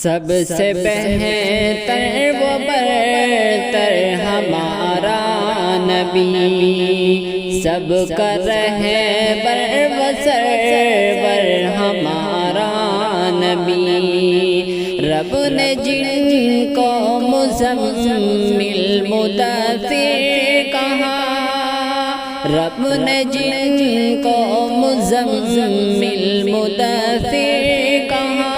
سب سے بہتر و برتر ہمارا نبی، سب کا رہبر و سرور ہمارا نبی۔ رب نے جن کو مزمل مدثر کہا، رب نے جن کو مزمل مدثر کہا،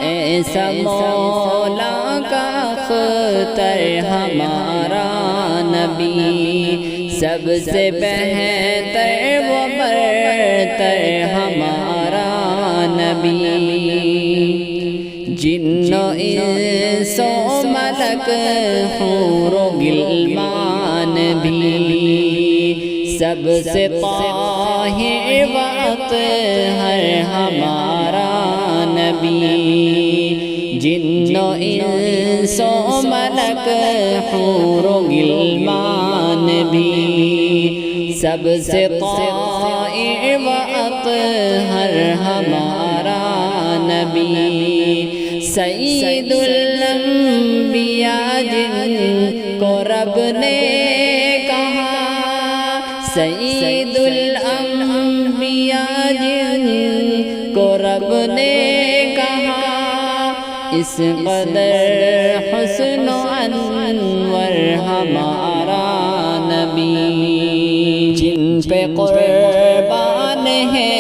ایسا مولا کا اختر ہمارا نبی، سب سے بہتر و برتر ہمارا نبی۔ جن و انس و ملک حور و غلمان بھی، سب سے طاہر و اطہر ہمارا نبی۔ جن و انس و ملک حور و غلمان بھی، سب سے طاہر و اطہر ہمارا نبی۔ سید الانبیاء جن کو رب نے کہا، سید الانبیاء جن کو رب نے کہا، اس قدر حسن و انور ہمارا نبی۔ جن پہ قربان ہے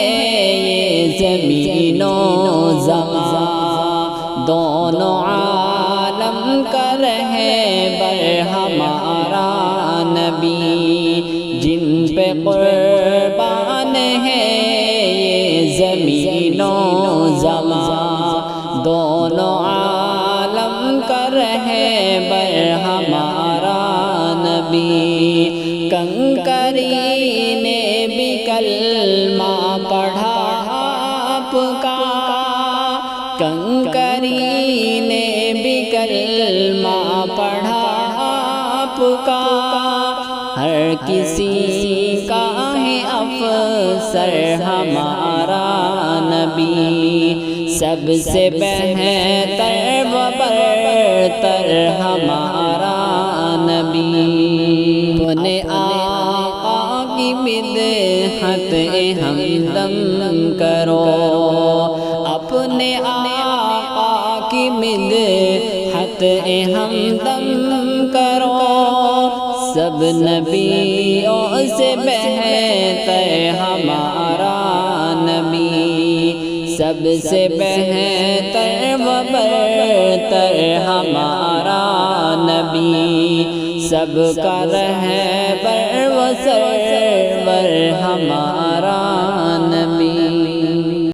یہ زمین و زمان، دونوں عالم کا رہبر ہمارا نبی۔ جن پہ قربان ہے یہ زمین و زمان، دونوں عالم کا رہبر ہمارا نبی۔ کنکری نے بھی کلمہ پڑھا آپ کا، کنکری نے بھی کلمہ پڑھا آپ کا، ہر کسی کا ہے افسر ہمارا نبی، سب سے بہتر و برتر ہمارا نبی۔ اپنے آقا کی مدحت ہمدم کرو، اپنے آقا کی مدحت ہمدم کرو، سب نبیوں سے بہتر ہمارا نبی، سب سے بہتر و برتر ہمارا نبی، سب کا رہبر و سرور ہمارا